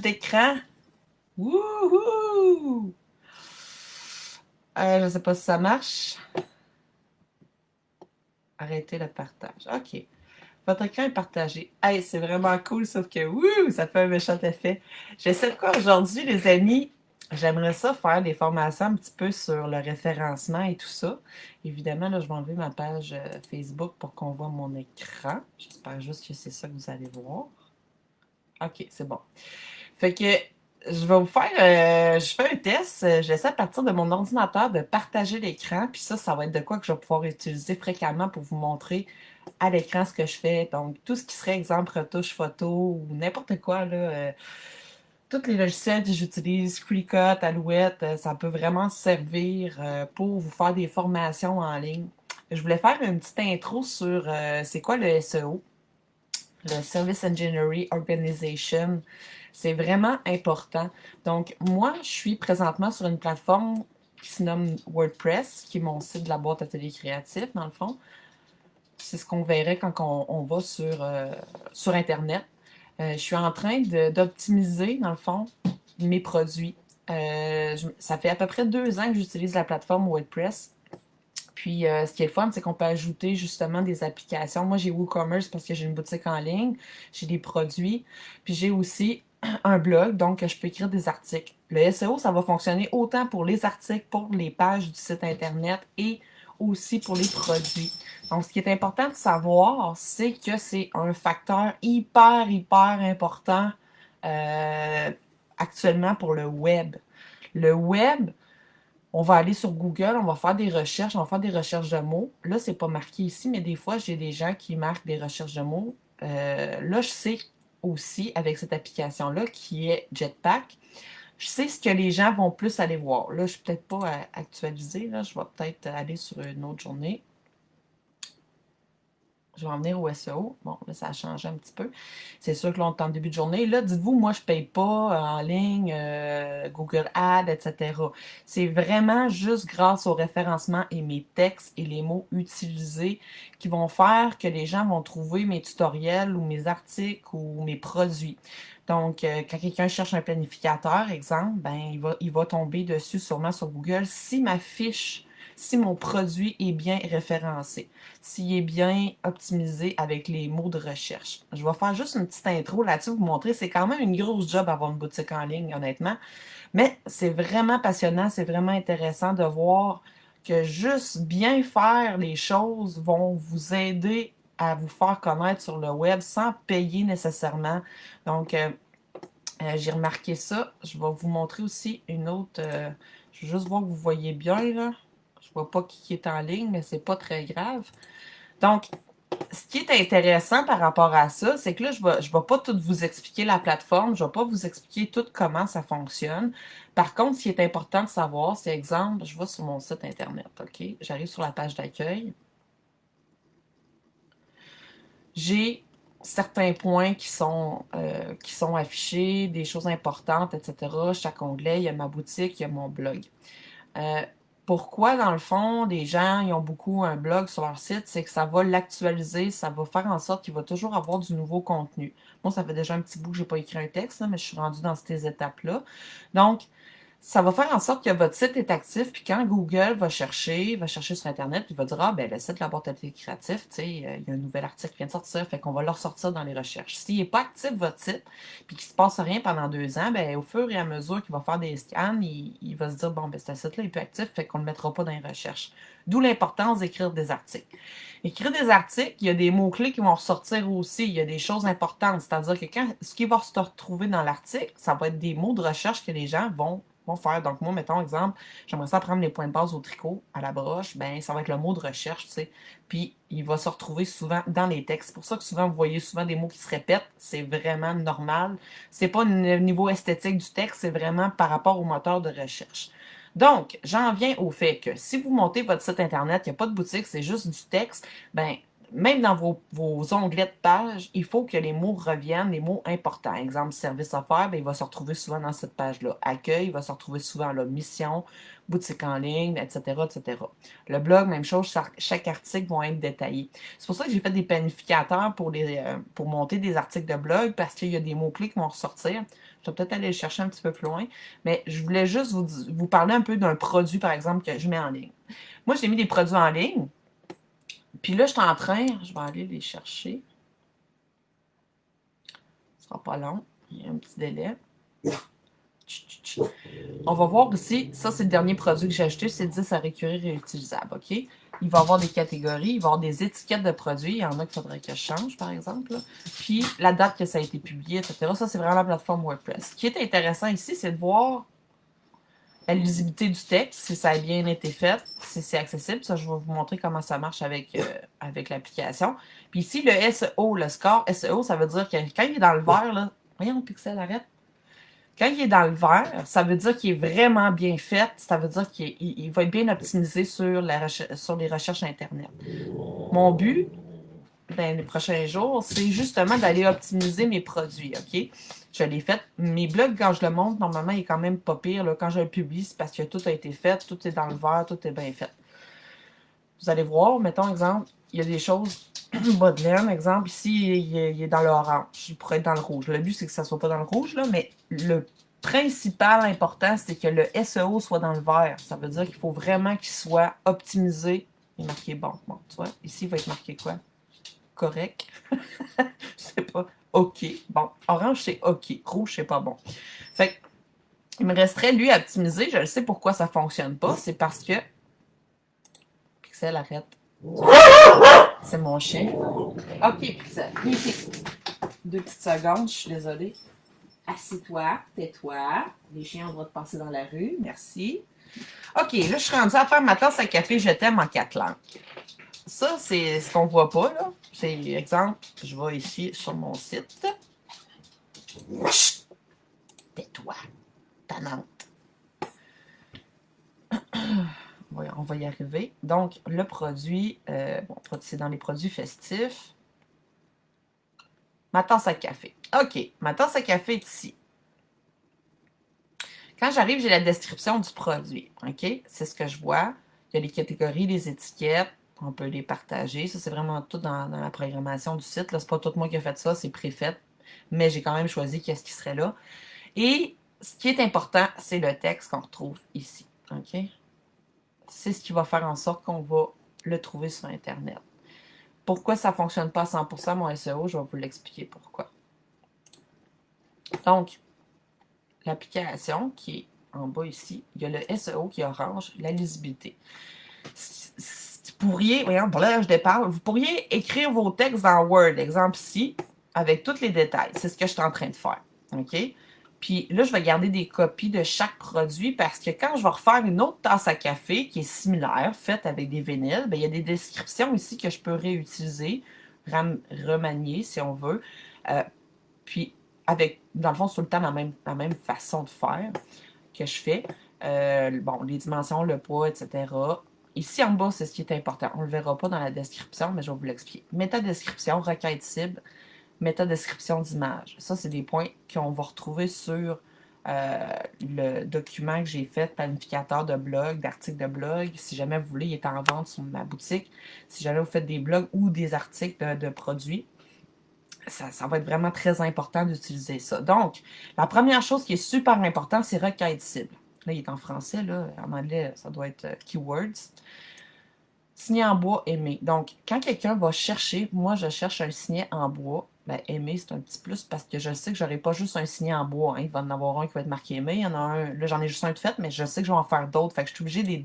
d'écran. Wouhou! Je sais pas si ça marche. Arrêtez le partage. OK. Votre écran est partagé. Hey, c'est vraiment cool, sauf que, wouh, ça fait un méchant effet. J'essaie de quoi aujourd'hui, les amis? J'aimerais ça faire des formations un petit peu sur le référencement et tout ça. Évidemment, là, je vais enlever ma page Facebook pour qu'on voit mon écran. J'espère juste que c'est ça que vous allez voir. OK, c'est bon. Fait que je vais vous faire, je fais un test. J'essaie à partir de mon ordinateur de partager l'écran. Puis ça va être de quoi que je vais pouvoir utiliser fréquemment pour vous montrer à l'écran ce que je fais. Donc, tout ce qui serait exemple retouche photo ou n'importe quoi, là. Tous les logiciels que j'utilise, Cricut, Alouette, ça peut vraiment servir pour vous faire des formations en ligne. Je voulais faire une petite intro sur c'est quoi le SEO, le Service Engineering Organization. C'est vraiment important. Donc, moi, je suis présentement sur une plateforme qui se nomme WordPress, qui est mon site de la boîte Atelier Créatif, dans le fond. C'est ce qu'on verrait quand on va sur Internet. Je suis en train d'optimiser, dans le fond, mes produits. Ça fait à peu près 2 ans que j'utilise la plateforme WordPress. Puis, ce qui est le fun, c'est qu'on peut ajouter justement des applications. Moi, j'ai WooCommerce parce que j'ai une boutique en ligne, j'ai des produits, puis j'ai aussi un blog, donc je peux écrire des articles. Le SEO, ça va fonctionner autant pour les articles, pour les pages du site Internet et aussi pour les produits. Donc, ce qui est important de savoir, c'est que c'est un facteur hyper, hyper important euh, actuellement pour le web. Le web, on va aller sur Google, on va faire des recherches, on va faire des recherches de mots. Là, c'est pas marqué ici, mais des fois, j'ai des gens qui marquent des recherches de mots. Là, je sais aussi, avec cette application-là, qui est Jetpack, je sais ce que les gens vont plus aller voir. Là, je suis peut-être pas actualisée. Là, je vais peut-être aller sur une autre journée. Je vais en venir au SEO. Bon, là, ça a changé un petit peu. C'est sûr que là, on est en début de journée. Là, dites-vous, moi, je ne paye pas en ligne, Google Ads, etc. C'est vraiment juste grâce au référencement et mes textes et les mots utilisés qui vont faire que les gens vont trouver mes tutoriels ou mes articles ou mes produits. Donc, quand quelqu'un cherche un planificateur, exemple, ben, il va tomber dessus sûrement sur Google si ma fiche, si mon produit est bien référencé, s'il est bien optimisé avec les mots de recherche. Je vais faire juste une petite intro là-dessus, vous montrer. C'est quand même une grosse job avoir une boutique en ligne, honnêtement. Mais c'est vraiment passionnant, c'est vraiment intéressant de voir que juste bien faire les choses vont vous aider à vous faire connaître sur le web sans payer nécessairement. Donc, j'ai remarqué ça. Je vais vous montrer aussi une autre. Je vais juste voir que vous voyez bien, là. Je vois pas qui est en ligne, mais c'est pas très grave. Donc, ce qui est intéressant par rapport à ça, c'est que là, je vais pas tout vous expliquer la plateforme, je vais pas vous expliquer tout comment ça fonctionne. Par contre, ce qui est important de savoir, c'est exemple, je vais sur mon site internet, OK? J'arrive sur la page d'accueil. J'ai certains points qui sont affichés, des choses importantes, etc. Chaque onglet, il y a ma boutique, il y a mon blog. Euh, Pourquoi, dans le fond, les gens ils ont beaucoup un blog sur leur site, c'est que ça va l'actualiser, ça va faire en sorte qu'il va toujours avoir du nouveau contenu. Moi, ça fait déjà un petit bout que j'ai pas écrit un texte, là, mais je suis rendue dans ces étapes-là. Donc, ça va faire en sorte que votre site est actif, puis quand Google va chercher sur Internet, puis il va dire, ah, ben, le site de la boîte à thé créatif, tu sais, il y a un nouvel article qui vient de sortir, fait qu'on va le ressortir dans les recherches. S'il n'est pas actif, votre site, puis qu'il ne se passe rien pendant 2 ans, ben, au fur et à mesure qu'il va faire des scans, il va se dire, bon, ben, ce site-là est plus actif, fait qu'on ne le mettra pas dans les recherches. D'où l'importance d'écrire des articles. Écrire des articles, il y a des mots-clés qui vont ressortir aussi, il y a des choses importantes, c'est-à-dire que quand ce qui va se retrouver dans l'article, ça va être des mots de recherche que les gens vont faire. Donc, moi, mettons, exemple, j'aimerais ça prendre les points de base au tricot, à la broche, ben ça va être le mot de recherche, tu sais. Puis, il va se retrouver souvent dans les textes. C'est pour ça que souvent, vous voyez souvent des mots qui se répètent. C'est vraiment normal. C'est pas le niveau esthétique du texte, c'est vraiment par rapport au moteur de recherche. Donc, j'en viens au fait que si vous montez votre site Internet, il n'y a pas de boutique, c'est juste du texte, ben même dans vos onglets de page, il faut que les mots reviennent, les mots importants. Exemple, service offert, ben, il va se retrouver souvent dans cette page-là. Accueil, il va se retrouver souvent là. Mission, boutique en ligne, etc., etc. Le blog, même chose, chaque article va être détaillé. C'est pour ça que j'ai fait des planificateurs pour monter des articles de blog, parce qu'il y a des mots-clés qui vont ressortir. Je vais peut-être aller les chercher un petit peu plus loin, mais je voulais juste vous parler un peu d'un produit, par exemple, que je mets en ligne. Moi, j'ai mis des produits en ligne. Puis là, je suis en train, je vais aller les chercher. Ce sera pas long. Il y a un petit délai. On va voir ici, ça c'est le dernier produit que j'ai acheté, c'est 10 à récurer réutilisables, OK? Il va y avoir des catégories, il va y avoir des étiquettes de produits, il y en a qu'il faudrait que je change, par exemple. Là. Puis la date que ça a été publié, etc. Ça, c'est vraiment la plateforme WordPress. Ce qui est intéressant ici, c'est de voir la lisibilité du texte, si ça a bien été fait, si c'est accessible. Ça, je vais vous montrer comment ça marche avec l'application. Puis ici, le SEO, le score SEO, ça veut dire que quand il est dans le vert, là, voyons, Pixel, arrête. Quand il est dans le vert, ça veut dire qu'il est vraiment bien fait. Ça veut dire qu'il va être bien optimisé sur les recherches Internet. Mon but, dans les prochains jours, c'est justement d'aller optimiser mes produits, OK? Je l'ai fait. Mes blogs, quand je le montre, normalement, il est quand même pas pire. Là. Quand je le publie, c'est parce que tout a été fait, tout est dans le vert, tout est bien fait. Vous allez voir, mettons, exemple, il y a des choses, bas de laine, exemple, ici, il est dans l'orange. Il pourrait être dans le rouge. Le but, c'est que ça soit pas dans le rouge, là, mais le principal important, c'est que le SEO soit dans le vert. Ça veut dire qu'il faut vraiment qu'il soit optimisé. Il est marqué bon. Bon, tu vois, ici, il va être marqué quoi? Correct. Je sais pas. OK. Bon, orange, c'est OK. Rouge, c'est pas bon. Fait que, il me resterait, lui, à optimiser. Je le sais pourquoi ça fonctionne pas. C'est parce que... Pixel, arrête. C'est mon chien. OK, Pixel. Ici. 2 petites secondes, je suis désolée. Assieds-toi, tais-toi. Les chiens ont le droit de passer dans la rue. Merci. OK, là, je suis rendue à faire ma tasse à café Je t'aime en 4 langues. Ça, c'est ce qu'on voit pas, là. C'est exemple, je vais ici sur mon site. Tais-toi, tannante. On va y arriver. Donc, le produit, bon, c'est dans les produits festifs. Ma tasse à café. OK, ma tasse à café est ici. Quand j'arrive, j'ai la description du produit. OK? C'est ce que je vois. Il y a les catégories, les étiquettes. On peut les partager. Ça, c'est vraiment tout dans la programmation du site. Là, c'est pas tout moi qui ai fait ça, c'est préfait. Mais j'ai quand même choisi qu'est-ce qui serait là. Et ce qui est important, c'est le texte qu'on retrouve ici. OK? C'est ce qui va faire en sorte qu'on va le trouver sur Internet. Pourquoi ça ne fonctionne pas à 100% mon SEO? Je vais vous l'expliquer pourquoi. Donc, l'application qui est en bas ici, il y a le SEO qui est orange, la lisibilité. Vous pourriez, voyons, là je déparle, vous pourriez écrire vos textes dans Word, exemple ici, avec tous les détails. C'est ce que je suis en train de faire. OK? Puis là, je vais garder des copies de chaque produit parce que quand je vais refaire une autre tasse à café qui est similaire, faite avec des vinyles, bien, il y a des descriptions ici que je peux réutiliser, remanier si on veut. Puis, avec, dans le fond, c'est tout le temps la même façon de faire que je fais. Bon, les dimensions, le poids, etc. Ici en bas, c'est ce qui est important. On ne le verra pas dans la description, mais je vais vous l'expliquer. Métadescription, requête cible, métadescription d'image. Ça, c'est des points qu'on va retrouver sur le document que j'ai fait, planificateur de blog, d'articles de blog. Si jamais vous voulez, il est en vente sur ma boutique. Si jamais vous faites des blogs ou des articles de produits, ça va être vraiment très important d'utiliser ça. Donc, la première chose qui est super importante, c'est requête cible. Là, il est en français, là. En anglais, ça doit être keywords. Signet en bois, aimé. Donc, quand quelqu'un va chercher, moi, je cherche un signet en bois, ben, aimé, c'est un petit plus parce que je sais que j'aurai pas juste un signet en bois. Hein. Il va en avoir un qui va être marqué aimé. Il y en a un, là, j'en ai juste un de fait, mais je sais que je vais en faire d'autres. Fait que je suis obligée de les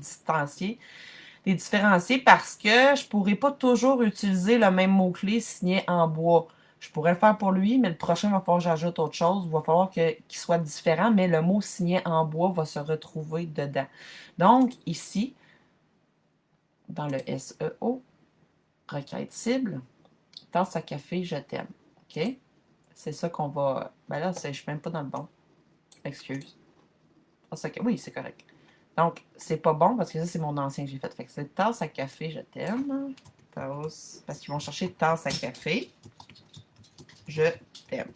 différencier parce que je pourrais pas toujours utiliser le même mot-clé signet en bois. Je pourrais le faire pour lui, mais le prochain, il va falloir que j'ajoute autre chose. Il va falloir qu'il soit différent, mais le mot signet en bois va se retrouver dedans. Donc, ici, dans le SEO, requête cible, tasse à café, je t'aime. OK? C'est ça qu'on va... Ben là, je suis même pas dans le bon. Excuse. Oui, c'est correct. Donc, c'est pas bon parce que ça, c'est mon ancien que j'ai fait. Fait que c'est tasse à café, je t'aime. Tasse, parce qu'ils vont chercher tasse à café. Je t'aime.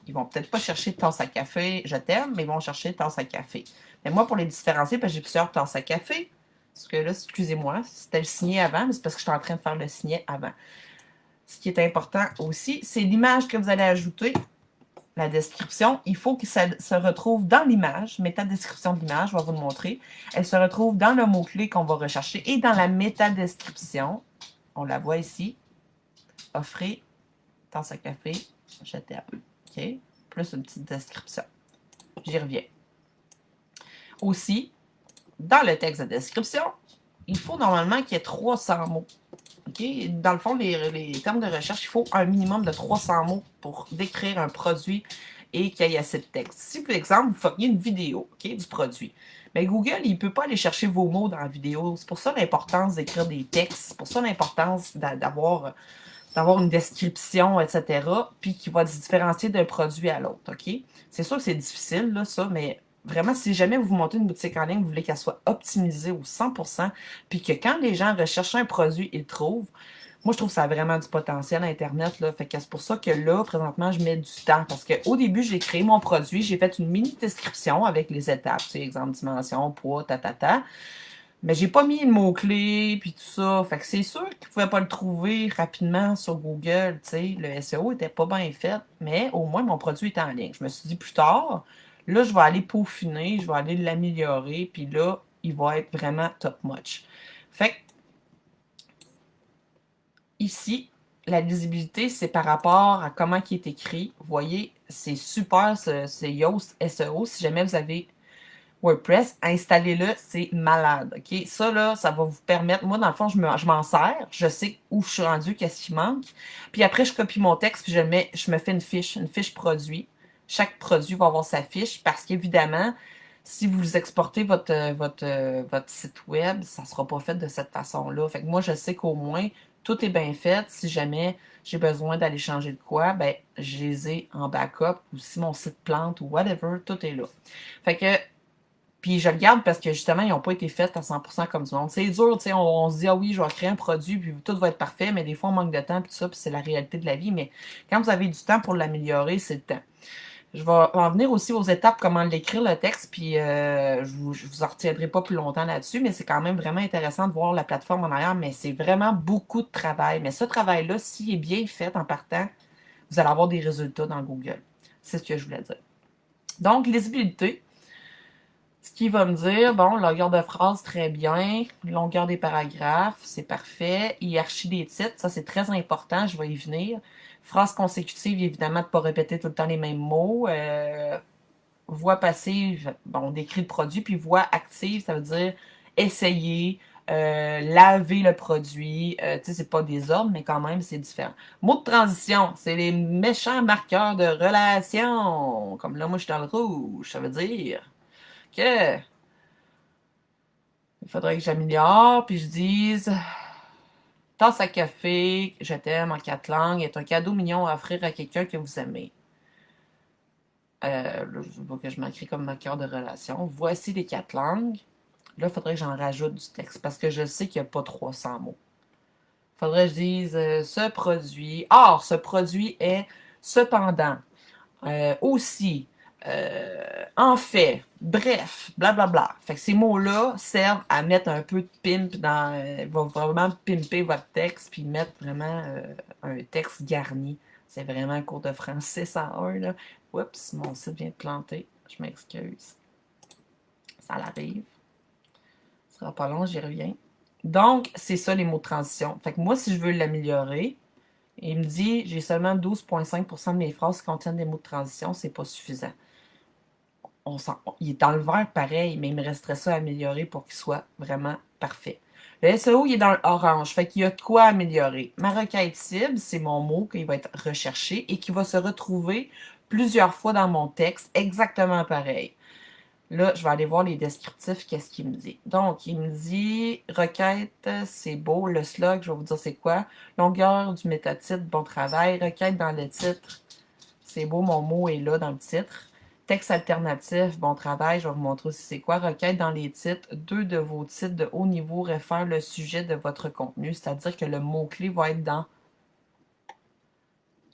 Ils vont peut-être pas chercher tasse à café, je t'aime, mais ils vont chercher tasse à café. Mais moi, pour les différencier, parce que j'ai plusieurs tasses à café, parce que là, excusez-moi, c'était le signet avant, mais c'est parce que je suis en train de faire le signet avant. Ce qui est important aussi, c'est l'image que vous allez ajouter, la description. Il faut que ça se retrouve dans l'image. Métadescription de l'image, je vais vous le montrer. Elle se retrouve dans le mot-clé qu'on va rechercher et dans la métadescription. On la voit ici. Offrez tasse à café, je t'aime. OK? Plus une petite description. J'y reviens. Aussi, dans le texte de description, il faut normalement qu'il y ait 300 mots. Okay? Dans le fond, les termes de recherche, il faut un minimum de 300 mots pour décrire un produit et qu'il y ait assez de texte. Si, par exemple, vous feriez une vidéo du produit, mais Google, il ne peut pas aller chercher vos mots dans la vidéo. C'est pour ça l'importance d'écrire des textes. C'est pour ça l'importance d'avoir une description, etc., puis qui va se différencier d'un produit à l'autre. OK? C'est sûr que c'est difficile, là, ça, mais vraiment, si jamais vous montez une boutique en ligne, vous voulez qu'elle soit optimisée au 100%, puis que quand les gens recherchent un produit, ils le trouvent, moi, je trouve que ça a vraiment du potentiel Internet, là. Fait que c'est pour ça que là, présentement, je mets du temps. Parce qu'au début, j'ai créé mon produit, j'ai fait une mini description avec les étapes, tu sais, exemple, dimension, poids, ta. Mais j'ai pas mis le mot-clé, puis tout ça. Fait que c'est sûr qu'ils pouvaient pas le trouver rapidement sur Google, tu sais. Le SEO était pas bien fait, mais au moins, mon produit était en ligne. Je me suis dit plus tard, là, je vais aller peaufiner, je vais aller l'améliorer, puis là, il va être vraiment top-notch. Fait que, ici, la lisibilité, c'est par rapport à comment il est écrit. Vous voyez, c'est super, c'est Yoast SEO. Si jamais vous avez WordPress, installez-le, c'est malade, OK? Ça, là, ça va vous permettre... Moi, dans le fond, je m'en sers, je sais où je suis rendu, qu'est-ce qui manque. Puis après, je copie mon texte, puis je me fais une fiche produit. Chaque produit va avoir sa fiche, parce qu'évidemment, si vous exportez votre site web, ça ne sera pas fait de cette façon-là. Fait que moi, je sais qu'au moins, tout est bien fait. Si jamais j'ai besoin d'aller changer de quoi, ben, je les ai en backup, ou si mon site plante, ou whatever, tout est là. Fait que puis je le garde parce que justement, ils n'ont pas été faits à 100% comme du monde. C'est dur, tu sais, on se dit, ah oui, je vais créer un produit, puis tout va être parfait, mais des fois, on manque de temps, puis tout ça, puis c'est la réalité de la vie. Mais quand vous avez du temps pour l'améliorer, c'est le temps. Je vais en venir aussi aux étapes, comment l'écrire le texte, puis je vous en retiendrai pas plus longtemps là-dessus, mais c'est quand même vraiment intéressant de voir la plateforme en arrière, mais c'est vraiment beaucoup de travail. Mais ce travail-là, s'il est bien fait en partant, vous allez avoir des résultats dans Google. C'est ce que je voulais dire. Donc, lisibilité. Ce qui va me dire, bon, longueur de phrase, très bien. Longueur des paragraphes, c'est parfait. Hiérarchie des titres, ça c'est très important, je vais y venir. Phrase consécutive, évidemment, de ne pas répéter tout le temps les mêmes mots. Voix passive, bon, on décrit le produit. Puis voix active, ça veut dire essayer, laver le produit. Tu sais, c'est pas des ordres, mais quand même, c'est différent. Mot de transition, c'est les méchants marqueurs de relation. Comme là, moi, je suis dans le rouge, ça veut dire que il faudrait que j'améliore, puis je dise tasse à café, je t'aime en 4 langues, est un cadeau mignon à offrir à quelqu'un que vous aimez. Là, je veux que je m'écris comme marqueur de relation. Voici les 4 langues. Là, il faudrait que j'en rajoute du texte parce que je sais qu'il n'y a pas 300 mots. Il faudrait que je dise ce produit. Or, ce produit est cependant, aussi, en fait, bref, blablabla. Fait que ces mots-là servent à mettre un peu de pimp dans... va vraiment pimper votre texte puis mettre vraiment un texte garni. C'est vraiment un cours de français 101, là. Oups, mon site vient de planter. Je m'excuse. Ça l'arrive. Ce sera pas long, j'y reviens. Donc, c'est ça les mots de transition. Fait que moi, si je veux l'améliorer, il me dit j'ai seulement 12,5% de mes phrases qui contiennent des mots de transition, c'est pas suffisant. Il est dans le vert pareil, mais il me resterait ça à améliorer pour qu'il soit vraiment parfait. Le SEO, il est dans l'orange, fait qu'il y a de quoi améliorer. Ma requête cible, c'est mon mot qui va être recherché et qui va se retrouver plusieurs fois dans mon texte, exactement pareil. Là, je vais aller voir les descriptifs, qu'est-ce qu'il me dit. Donc, il me dit, requête, c'est beau. Le slug, je vais vous dire c'est quoi. Longueur du métatitre, bon travail. Requête dans le titre, c'est beau, mon mot est là dans le titre. Texte alternatif, bon travail, je vais vous montrer aussi c'est quoi. Requête dans les titres. Deux de vos titres de haut niveau réfèrent le sujet de votre contenu, c'est-à-dire que le mot-clé va être dans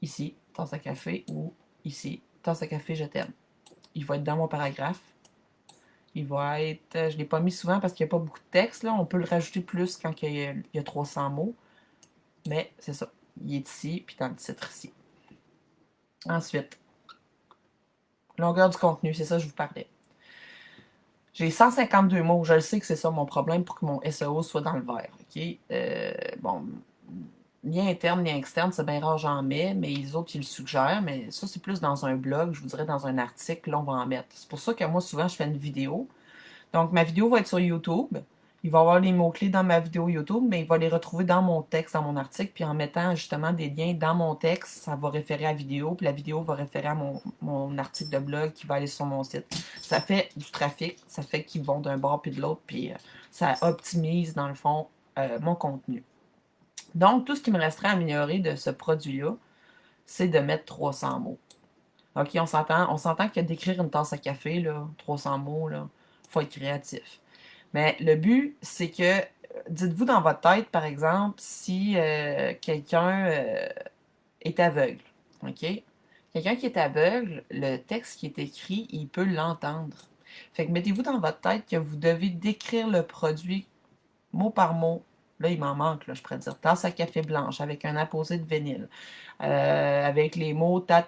ici, tasse à café, ou ici, tasse à café, je t'aime. Il va être dans mon paragraphe. Il va être, je ne l'ai pas mis souvent parce qu'il n'y a pas beaucoup de texte, là. On peut le rajouter plus quand il y a 300 mots. Mais c'est ça. Il est ici, puis dans le titre ici. Ensuite, longueur du contenu, c'est ça que je vous parlais. J'ai 152 mots. Je le sais que c'est ça mon problème pour que mon SEO soit dans le vert. OK? Bon, lien interne, lien externe, c'est bien rare, j'en mets, mais les autres, ils le suggèrent. Mais ça, c'est plus dans un blog, je vous dirais dans un article, là, on va en mettre. C'est pour ça que moi, souvent, je fais une vidéo. Donc, ma vidéo va être sur YouTube. Il va y avoir les mots-clés dans ma vidéo YouTube, mais il va les retrouver dans mon texte, dans mon article. Puis en mettant justement des liens dans mon texte, ça va référer à la vidéo. Puis la vidéo va référer à mon article de blog qui va aller sur mon site. Ça fait du trafic. Ça fait qu'ils vont d'un bord puis de l'autre. Puis ça optimise, dans le fond, mon contenu. Donc, tout ce qui me resterait à améliorer de ce produit-là, c'est de mettre 300 mots. OK, on s'entend que d'écrire une tasse à café, là, 300 mots, là, faut être créatif. Mais le but, c'est que, dites-vous dans votre tête, par exemple, si quelqu'un est aveugle, OK? Quelqu'un qui est aveugle, le texte qui est écrit, il peut l'entendre. Fait que mettez-vous dans votre tête que vous devez décrire le produit mot par mot. Là, il m'en manque, là, je pourrais dire tasse à café blanche avec un apposé de vinyle. Avec les mots ta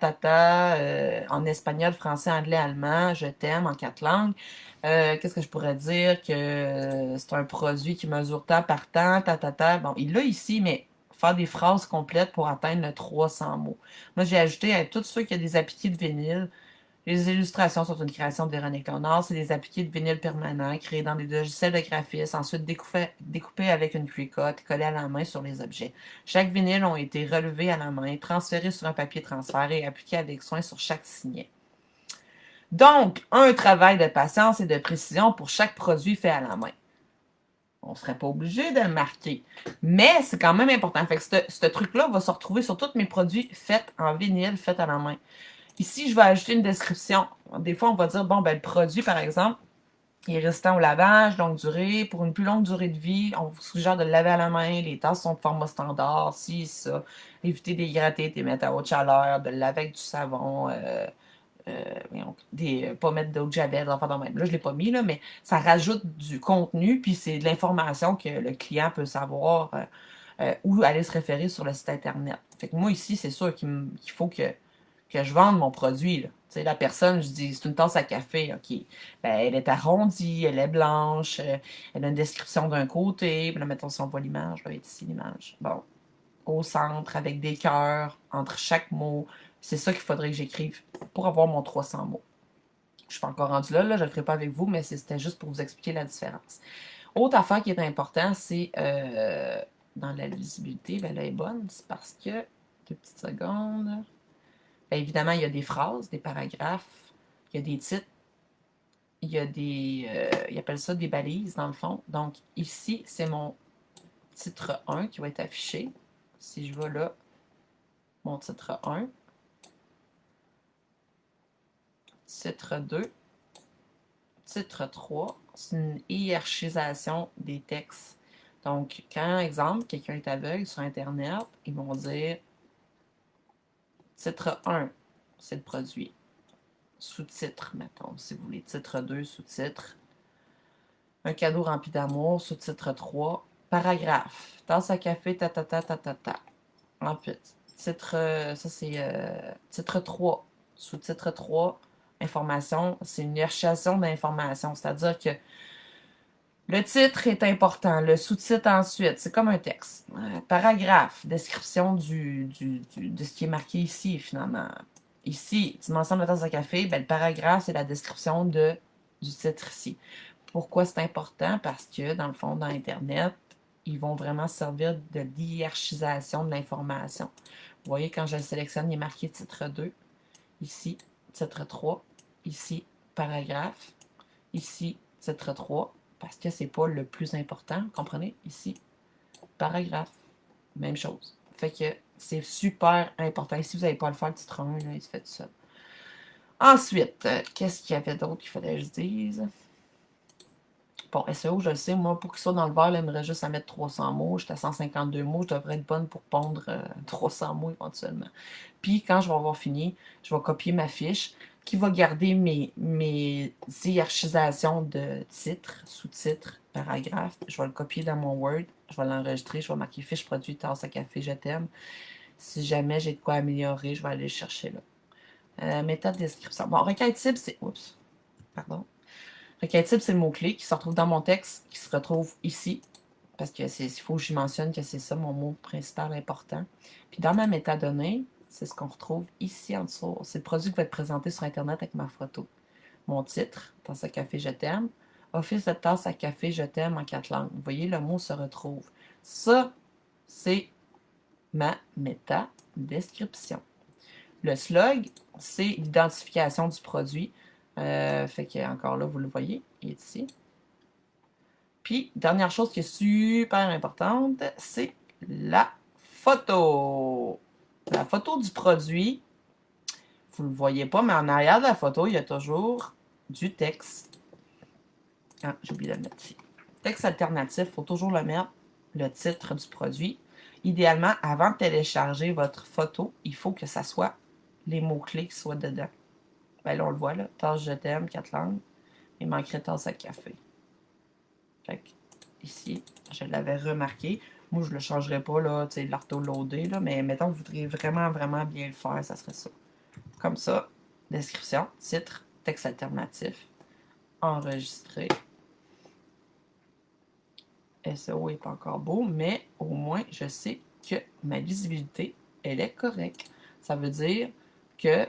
en espagnol, français, anglais, allemand, je t'aime en 4 langues. Qu'est-ce que je pourrais dire? Que c'est un produit qui mesure tant par temps, Bon, il l'a ici, mais faire des phrases complètes pour atteindre le 300 mots. Moi, j'ai ajouté à tous ceux qui ont des appliqués de vinyle. Les illustrations sont une création de Véronique Léonard. C'est des appliqués de vinyle permanents créés dans des logiciels de graphisme, ensuite découpés avec une Cricut, collés à la main sur les objets. Chaque vinyle ont été relevés à la main, transférés sur un papier transfert et appliqués avec soin sur chaque signet. Donc, un travail de patience et de précision pour chaque produit fait à la main. On ne serait pas obligé de le marquer. Mais c'est quand même important. Fait que ce truc-là va se retrouver sur tous mes produits faits en vinyle, faits à la main. Ici, je vais ajouter une description. Des fois, on va dire, bon, ben, le produit, par exemple, il est résistant au lavage, longue durée. Pour une plus longue durée de vie, on vous suggère de le laver à la main. Les tasses sont de format standard, si, ça. Éviter d'égratter, de les mettre à haute chaleur, de le laver avec du savon, pas mettre d'eau de javel, enfin, dans même. Là, je ne l'ai pas mis, là, mais ça rajoute du contenu, puis c'est de l'information que le client peut savoir où aller se référer sur le site Internet. Fait que moi, ici, c'est sûr qu'il faut que je vende mon produit. Là. Tu sais, la personne, je dis, c'est une tasse à café, OK. Ben, elle est arrondie, elle est blanche, elle a une description d'un côté. Puis là, mettons, si on voit l'image, va être ici l'image. Bon, au centre, avec des cœurs, entre chaque mot. C'est ça qu'il faudrait que j'écrive pour avoir mon 300 mots. Je suis pas encore rendue là, je le ferai pas avec vous, mais c'était juste pour vous expliquer la différence. Autre affaire qui est importante, c'est dans la lisibilité, ben, elle est bonne, c'est parce que, 2 petites secondes. Bien, évidemment, il y a des phrases, des paragraphes, il y a des titres, il y a des. Ils appellent ça des balises, dans le fond. Donc, ici, c'est mon titre 1 qui va être affiché. Si je vais là, mon titre 1, titre 2, titre 3, c'est une hiérarchisation des textes. Donc, quand, exemple, quelqu'un est aveugle sur Internet, ils vont dire titre 1, c'est le produit. Sous-titre, mettons, si vous voulez. Titre 2, sous-titre. Un cadeau rempli d'amour, sous-titre 3. Paragraphe. Tasse à café, ta. Ensuite, titre, ça c'est titre 3. Sous-titre 3, information. C'est une hiérarchisation d'information. C'est-à-dire que le titre est important, le sous-titre ensuite. C'est comme un texte. Paragraphe, description de ce qui est marqué ici, finalement. Ici, dimension de la tasse de café, ben, le paragraphe, c'est la description du titre ici. Pourquoi c'est important? Parce que, dans le fond, dans Internet, ils vont vraiment servir de hiérarchisation de l'information. Vous voyez, quand je le sélectionne, il est marqué titre 2. Ici, titre 3. Ici, paragraphe. Ici, titre 3. Parce que c'est pas le plus important. Comprenez? Ici, paragraphe. Même chose. Fait que c'est super important. Et si vous n'avez pas à le faire, le titre 1, là, il se fait tout seul. Ensuite, qu'est-ce qu'il y avait d'autre qu'il fallait que je dise? Bon, SEO, je le sais, moi, pour qu'il soit dans le vert, là, il me reste juste à mettre 300 mots. J'étais à 152 mots, je devrais être bonne pour pondre 300 mots éventuellement. Puis, quand je vais avoir fini, je vais copier ma fiche qui va garder mes hiérarchisations de titres, sous-titres, paragraphes. Je vais le copier dans mon Word, je vais l'enregistrer, je vais marquer fiche produit, tasse à café, je t'aime. Si jamais j'ai de quoi améliorer, je vais aller le chercher là. Méthode de description. Bon, requête type, c'est. Oups, pardon. Requête type, c'est le mot-clé qui se retrouve dans mon texte, qui se retrouve ici. Parce qu'il faut que je mentionne que c'est ça mon mot principal important. Puis dans ma métadonnée, c'est ce qu'on retrouve ici en dessous. C'est le produit qui va être présenté sur Internet avec ma photo. Mon titre, tasse à café, je t'aime. Office de tasse à café, je t'aime en 4 langues. Vous voyez, le mot se retrouve. Ça, c'est ma méta-description. Le slug, c'est l'identification du produit. Fait que encore là, vous le voyez, il est ici. Puis, dernière chose qui est super importante, c'est la photo. La photo du produit, vous ne le voyez pas, mais en arrière de la photo, il y a toujours du texte. Ah, j'ai oublié de le mettre ici. Texte alternatif, il faut toujours le mettre, le titre du produit. Idéalement, avant de télécharger votre photo, il faut que ça soit les mots-clés qui soient dedans. Ben là, on le voit, là. Tasse, je t'aime, 4 langues. Il manquerait tasse à café. Fait que, ici, je l'avais remarqué. Moi, je le changerais pas, là, tu sais, l'ortho-loader, là. Mais mettons que vous voudriez vraiment, vraiment bien le faire, ça serait ça. Comme ça, description, titre, texte alternatif, enregistré. SEO n'est pas encore beau, mais au moins, je sais que ma lisibilité, elle est correcte. Ça veut dire que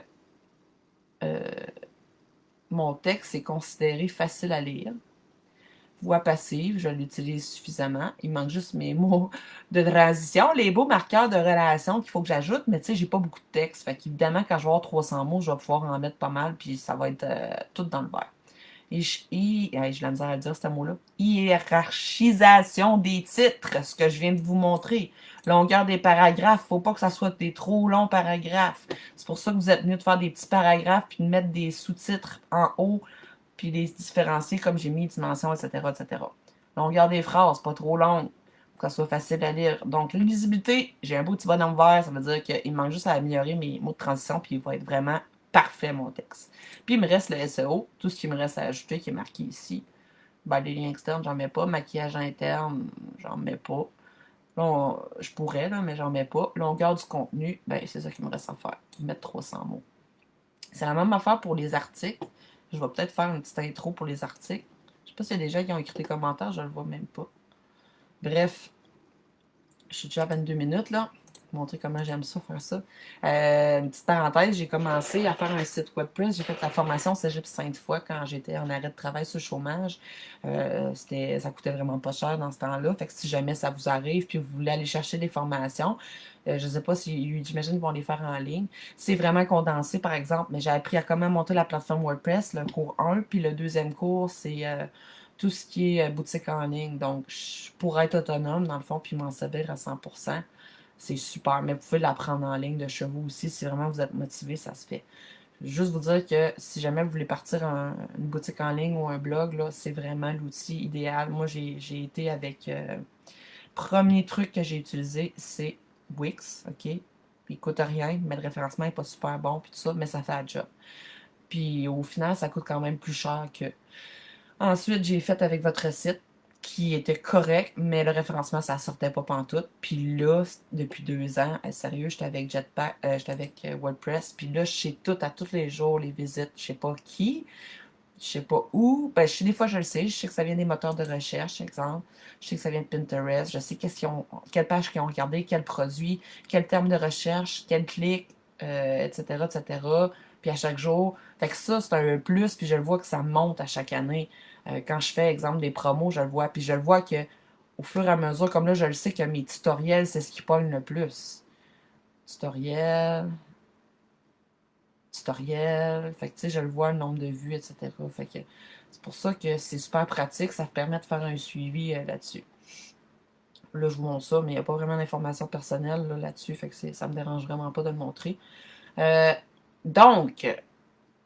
mon texte est considéré facile à lire. Voix passive, je l'utilise suffisamment. Il manque juste mes mots de transition, les beaux marqueurs de relation qu'il faut que j'ajoute, mais tu sais, j'ai pas beaucoup de texte. Fait qu'évidemment, quand je vais avoir 300 mots, je vais pouvoir en mettre pas mal, puis ça va être tout dans le vert. J'ai la misère à dire ce mot-là. Hiérarchisation des titres, ce que je viens de vous montrer. Longueur des paragraphes, faut pas que ça soit des trop longs paragraphes. C'est pour ça que vous êtes mieux de faire des petits paragraphes puis de mettre des sous-titres en haut puis les différencier comme j'ai mis dimension, etc., etc. Longueur des phrases, pas trop longue, pour que ça soit facile à lire. Donc, lisibilité, j'ai un beau petit bonhomme vert, ça veut dire qu'il me manque juste à améliorer mes mots de transition, puis il va être vraiment parfait, mon texte. Puis, il me reste le SEO, tout ce qui me reste à ajouter, qui est marqué ici. Ben, les liens externes, j'en mets pas. Maquillage interne, j'en mets pas. Là, je pourrais, là, mais j'en mets pas. Longueur du contenu, ben, c'est ça qu'il me reste à faire. Mettre 300 mots. C'est la même affaire pour les articles. Je vais peut-être faire une petite intro pour les articles. Je sais pas s'il y a des gens qui ont écrit des commentaires, je le vois même pas. Bref, je suis déjà à 22 minutes là. Montrer comment j'aime ça, faire ça. Une petite parenthèse, j'ai commencé à faire un site WordPress. J'ai fait la formation Cégep Sainte-Foy quand j'étais en arrêt de travail sur le chômage. Ça coûtait vraiment pas cher dans ce temps-là. Fait que si jamais ça vous arrive puis vous voulez aller chercher des formations, je ne sais pas si, j'imagine qu'ils vont les faire en ligne. C'est vraiment condensé, par exemple, mais j'ai appris à comment monter la plateforme WordPress, le cours 1, puis le deuxième cours, c'est tout ce qui est boutique en ligne. Donc, je pourrais être autonome, dans le fond, puis m'en servir à 100%. C'est super, mais vous pouvez l'apprendre en ligne de chez vous aussi. Si vraiment vous êtes motivé, ça se fait. Juste vous dire que si jamais vous voulez partir une boutique en ligne ou un blog, là, c'est vraiment l'outil idéal. Moi, j'ai été avec... premier truc que j'ai utilisé, c'est Wix, OK? Puis il coûte rien, mais le référencement n'est pas super bon, puis tout ça, mais ça fait un job. Puis au final, ça coûte quand même plus cher que... Ensuite, j'ai fait avec votre site, qui était correct, mais le référencement, ça sortait pas pantoute. Puis là, depuis 2 ans, sérieux, j'étais avec Jetpack, j'étais avec WordPress, puis là, je sais tout à tous les jours, les visites, je sais pas qui, je sais pas où. Ben, des fois, je le sais. Je sais que ça vient des moteurs de recherche, exemple. Je sais que ça vient de Pinterest. Je sais quelle page qu'ils ont regardé, quel produit, quel terme de recherche, quel clic, etc., etc. Puis à chaque jour. Fait que ça, c'est un plus. Puis je le vois que ça monte à chaque année. Quand je fais, exemple, des promos, je le vois. Puis je le vois que au fur et à mesure, comme là, je le sais que mes tutoriels, c'est ce qui pogne le plus. Tutoriel, tutoriel. Fait que, tu sais, je le vois, le nombre de vues, etc. Fait que c'est pour ça que c'est super pratique. Ça permet de faire un suivi là-dessus. Là, je vous montre ça, mais il n'y a pas vraiment d'informations personnelles là-dessus. Fait que ça me dérange vraiment pas de le montrer. Donc,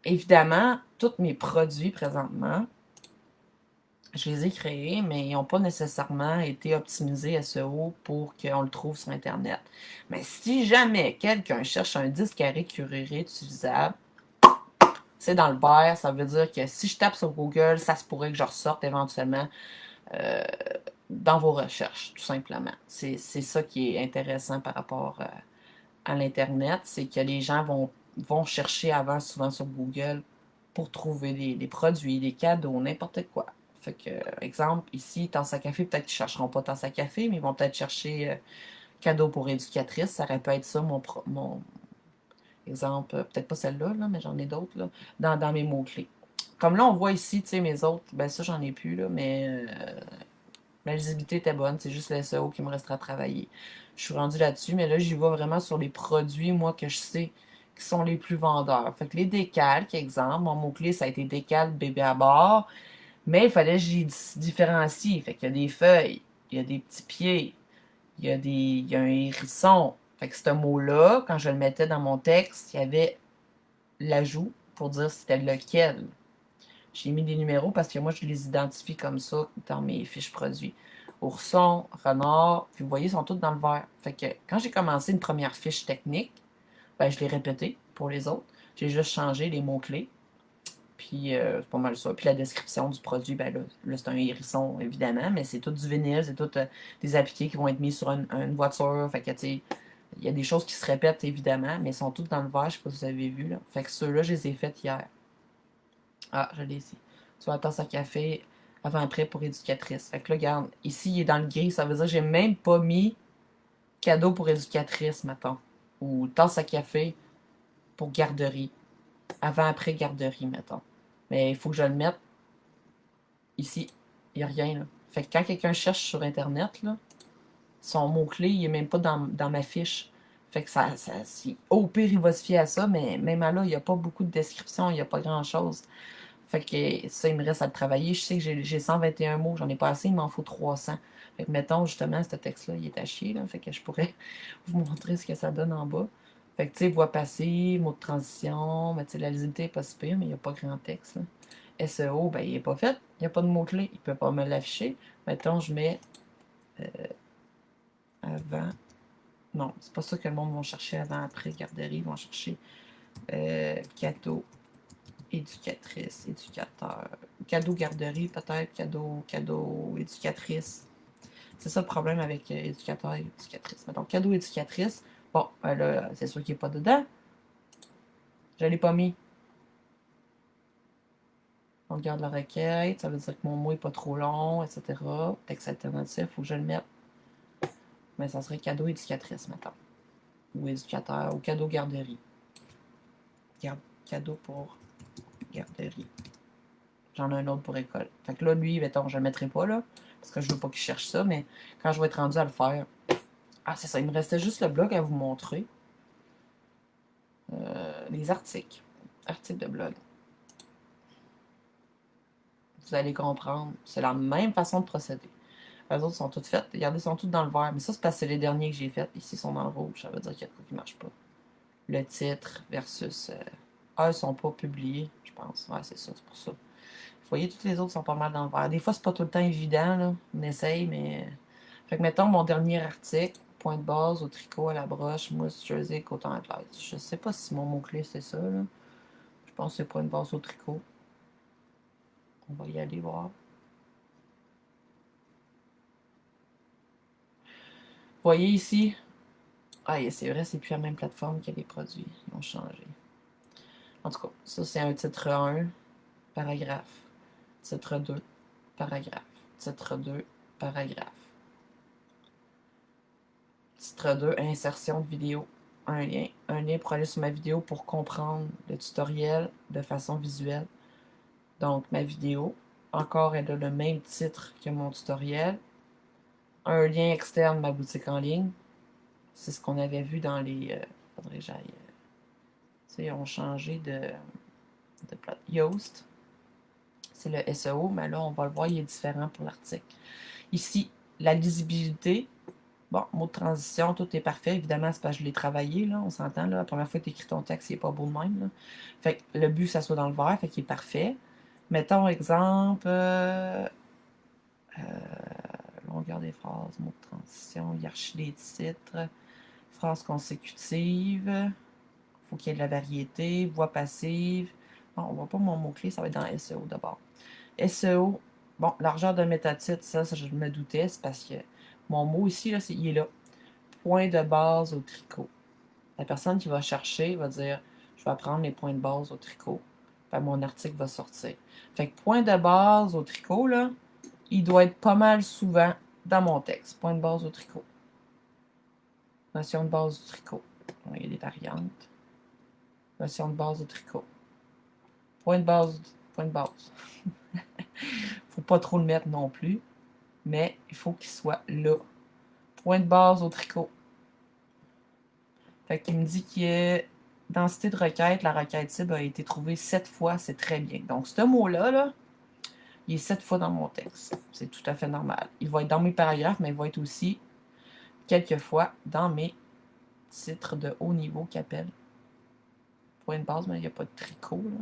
Évidemment, tous mes produits présentement, je les ai créés, mais ils n'ont pas nécessairement été optimisés SEO pour qu'on le trouve sur Internet. Mais si jamais quelqu'un cherche un disque à récurer réutilisable, c'est dans le vert, ça veut dire que si je tape sur Google, ça se pourrait que je ressorte éventuellement euh, dans vos recherches, tout simplement. C'est ça qui est intéressant par rapport à l'Internet, c'est que les gens vont chercher avant, souvent sur Google, pour trouver des produits, des cadeaux, n'importe quoi. Fait que, exemple, ici, tasse à café, peut-être qu'ils ne chercheront pas tasse à café, mais ils vont peut-être chercher cadeau pour éducatrice. Ça aurait pu être ça, mon exemple, peut-être pas celle-là, là, mais j'en ai d'autres là, dans mes mots-clés. Comme là, on voit ici, tu sais, mes autres, ben ça, j'en ai plus, là, mais ma visibilité était bonne, c'est juste le SEO qui me restera à travailler. Je suis rendue là-dessus, mais là, j'y vais vraiment sur les produits, moi, que je sais qui sont les plus vendeurs. Fait que les décalques, exemple, mon mot-clé, ça a été décalque bébé à bord, mais il fallait que j'y différencie. Fait qu'il y a des feuilles, il y a des petits pieds, il y a un hérisson. Fait que ce mot-là, quand je le mettais dans mon texte, il y avait l'ajout pour dire c'était lequel. J'ai mis des numéros parce que moi, je les identifie comme ça dans mes fiches produits. Ourson, renard, puis vous voyez, ils sont tous dans le vert. Fait que quand j'ai commencé une première fiche technique, ben, je l'ai répété pour les autres. J'ai juste changé les mots-clés. Puis c'est pas mal ça. Puis la description du produit, ben là c'est un hérisson, évidemment, mais c'est tout du vinyle, c'est tout des appliqués qui vont être mis sur une voiture. Fait que, tu sais, il y a des choses qui se répètent, évidemment, mais ils sont tous dans le vert, je sais pas si vous avez vu, là. Fait que ceux-là, je les ai faits hier. Ah, je l'ai ici. Sur la tasse à café, avant-après pour éducatrice. Fait que là, regarde, ici, il est dans le gris. Ça veut dire que j'ai même pas mis cadeau pour éducatrice, mettons. Ou tasse à café pour garderie. Avant-après garderie, mettons. Mais il faut que je le mette ici. Il n'y a rien, là. Fait que quand quelqu'un cherche sur Internet, là, son mot-clé, il est même pas dans ma fiche. Fait que au pire, il va se fier à ça, mais même à là, il n'y a pas beaucoup de description, il n'y a pas grand-chose. Fait que ça, il me reste à le travailler. Je sais que j'ai 121 mots, j'en ai pas assez, il m'en faut 300. Fait que mettons, justement, ce texte-là, il est à chier, là. Fait que je pourrais vous montrer ce que ça donne en bas. Fait que, tu sais, voix passive, mot de transition, mais tu sais, la lisibilité n'est pas si pire, mais il n'y a pas grand texte, là. SEO, ben, il n'est pas fait. Il n'y a pas de mot-clé. Il ne peut pas me l'afficher. Mettons, je mets avant. Non, c'est pas ça que le monde va chercher avant, après, garderie. Ils vont chercher cadeau, éducatrice, éducateur. Cadeau garderie, peut-être. Cadeau éducatrice. C'est ça le problème avec éducateur et éducatrice. Donc, cadeau éducatrice. Bon, ben là, c'est sûr qu'il n'est pas dedans. Je ne l'ai pas mis. On regarde la requête. Ça veut dire que mon mot n'est pas trop long, etc. Texte alternatif, il faut que je le mette. Mais ça serait cadeau éducatrice, maintenant. Ou éducateur, ou cadeau garderie. Cadeau pour garderie. J'en ai un autre pour école. Fait que là, lui, mettons, je le mettrai pas, là, parce que je veux pas qu'il cherche ça, mais quand je vais être rendu à le faire. Ah, c'est ça, il me restait juste le blog à vous montrer. Les articles. Articles de blog. Vous allez comprendre. C'est la même façon de procéder. Les autres sont toutes faites. Regardez, ils sont toutes dans le vert. Mais ça, c'est parce que c'est les derniers que j'ai faits. Ici, ils sont dans le rouge. Ça veut dire qu'il y a de quoi qui ne marche pas. Le titre versus... ils ne sont pas publiés, je pense. Ouais, c'est ça, c'est pour ça. Vous voyez, toutes les autres sont pas mal dans le vert. Des fois, c'est pas tout le temps évident, là. On essaye, mais... Fait que, mettons, mon dernier article, point de base, au tricot, à la broche, mousse, jersey, coton atlas. Je sais pas si mon mot-clé, c'est ça, là. Je pense que c'est point de base au tricot. On va y aller voir. Vous voyez ici? Ah, c'est vrai, c'est plus la même plateforme qu'il y a des produits. Ils ont changé. En tout cas, ça, c'est un titre 1, paragraphe. Titre 2, paragraphe. Titre 2, paragraphe. Titre 2, insertion de vidéo. Un lien. Un lien pour aller sur ma vidéo pour comprendre le tutoriel de façon visuelle. Donc, ma vidéo. Encore, elle a le même titre que mon tutoriel. Un lien externe, ma boutique en ligne. C'est ce qu'on avait vu dans les... faudrait que j'aille... tu sais, ils ont changé de plate. Yoast. C'est le SEO, mais là, on va le voir, il est différent pour l'article. Ici, la lisibilité. Bon, mot de transition, tout est parfait. Évidemment, c'est parce que je l'ai travaillé, là, on s'entend, là. La première fois que tu écris ton texte, il n'est pas beau de même, là. Fait que le but, ça soit dans le vert, fait qu'il est parfait. Mettons, exemple, longueur des phrases, mot de transition, hiérarchie des titres, phrases consécutives, faut qu'il y ait de la variété, voix passive. Bon, on voit pas mon mot-clé, ça va être dans SEO d'abord. SEO, bon, largeur de métatitre, ça je me doutais, c'est parce que mon mot ici, là, il est là. Point de base au tricot. La personne qui va chercher va dire, je vais prendre mes points de base au tricot. Puis mon article va sortir. Fait que point de base au tricot, là, il doit être pas mal souvent dans mon texte. Point de base au tricot. Notion de base du tricot. Il y a des variantes. Notion de base au tricot. Point de base. Point de base. Faut pas trop le mettre non plus, mais il faut qu'il soit là. Point de base au tricot. Fait qu'il me dit que densité de requête, la requête cible a été trouvée 7 fois, c'est très bien. Donc, ce mot-là, là, il est 7 fois dans mon texte. C'est tout à fait normal. Il va être dans mes paragraphes, mais il va être aussi quelques fois dans mes titres de haut niveau qui appellent. Point de base, mais il n'y a pas de tricot, là.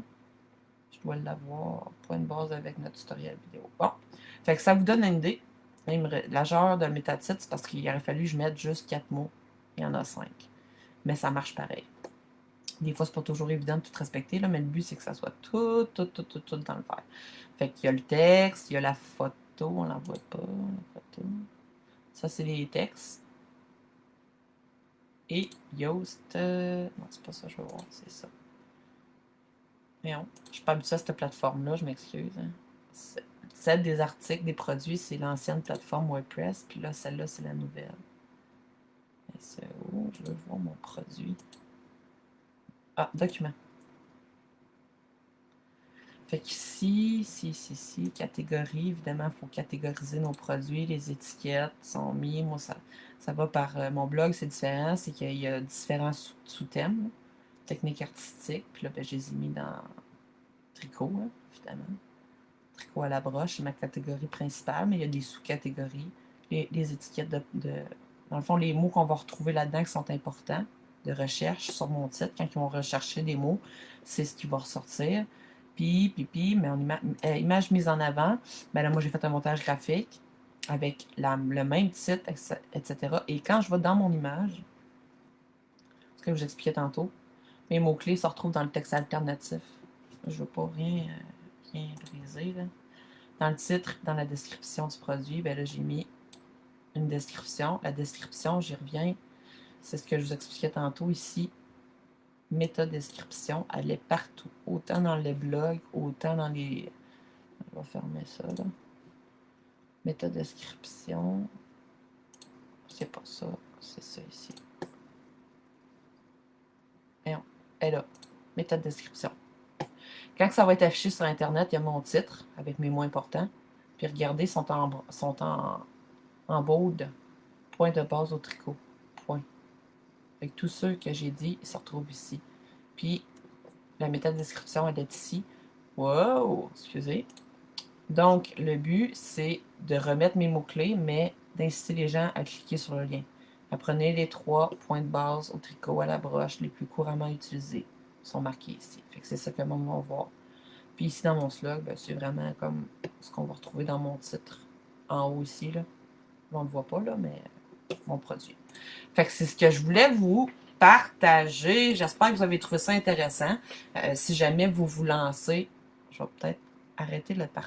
Je dois l'avoir. Point de base avec notre tutoriel vidéo. Bon. Fait que ça vous donne une idée. La genre de métatitre, c'est parce qu'il aurait fallu que je mette juste 4 mots. Il y en a 5. Mais ça marche pareil. Des fois, c'est pas toujours évident de tout respecter, là, mais le but, c'est que ça soit tout dans le vert. Fait qu'il y a le texte, il y a la photo, on la voit pas, la photo. Ça, c'est les textes. Et Yoast, non, c'est pas ça, je veux voir, c'est ça. Mais non, je suis pas habituée à cette plateforme-là, je m'excuse. Hein. Celle des articles, des produits, c'est l'ancienne plateforme WordPress, puis là, celle-là, c'est la nouvelle. SEO, je veux voir mon produit. Ah, document. Fait qu'ici, ici, catégorie, évidemment, il faut catégoriser nos produits, les étiquettes sont mis. Moi, ça va par mon blog, c'est différent, c'est qu'il y a différents sous-thèmes, technique artistique, puis là, ben, je les ai mis dans tricot, hein, évidemment. Tricot à la broche, c'est ma catégorie principale, mais il y a des sous-catégories. Les étiquettes dans le fond, les mots qu'on va retrouver là-dedans qui sont importants de recherche sur mon titre, quand ils vont rechercher des mots, c'est ce qui va ressortir. Puis, mais en image mise en avant, ben là, moi, j'ai fait un montage graphique avec le même titre, etc. Et quand je vais dans mon image, ce que je vous expliquais tantôt, mes mots-clés se retrouvent dans le texte alternatif. Je ne veux pas rien briser, là. Dans le titre, dans la description du produit, ben là, j'ai mis une description. La description, j'y reviens. C'est ce que je vous expliquais tantôt ici. Métadescription, elle est partout. Autant dans les blogs, autant dans les... On va fermer ça, là. Métadescription. C'est pas ça. C'est ça ici. Et on... Elle est là. Métadescription. Quand ça va être affiché sur Internet, il y a mon titre avec mes mots importants. Puis regardez, sont en bold. Point de base au tricot. Point. Avec tous ceux que j'ai dit, ils se retrouvent ici. Puis la métadescription, elle est ici. Wow! Excusez. Donc, le but, c'est de remettre mes mots-clés, mais d'inciter les gens à cliquer sur le lien. Apprenez les 3 points de base au tricot à la broche les plus couramment utilisés. Ils sont marqués ici. Fait que c'est ça que le monde va voir. Puis ici, dans mon slug, ben, c'est vraiment comme ce qu'on va retrouver dans mon titre. En haut ici, là. On ne le voit pas, là, mais mon produit. Fait que c'est ce que je voulais vous partager. J'espère que vous avez trouvé ça intéressant. Si jamais vous vous lancez, je vais peut-être arrêter le partage.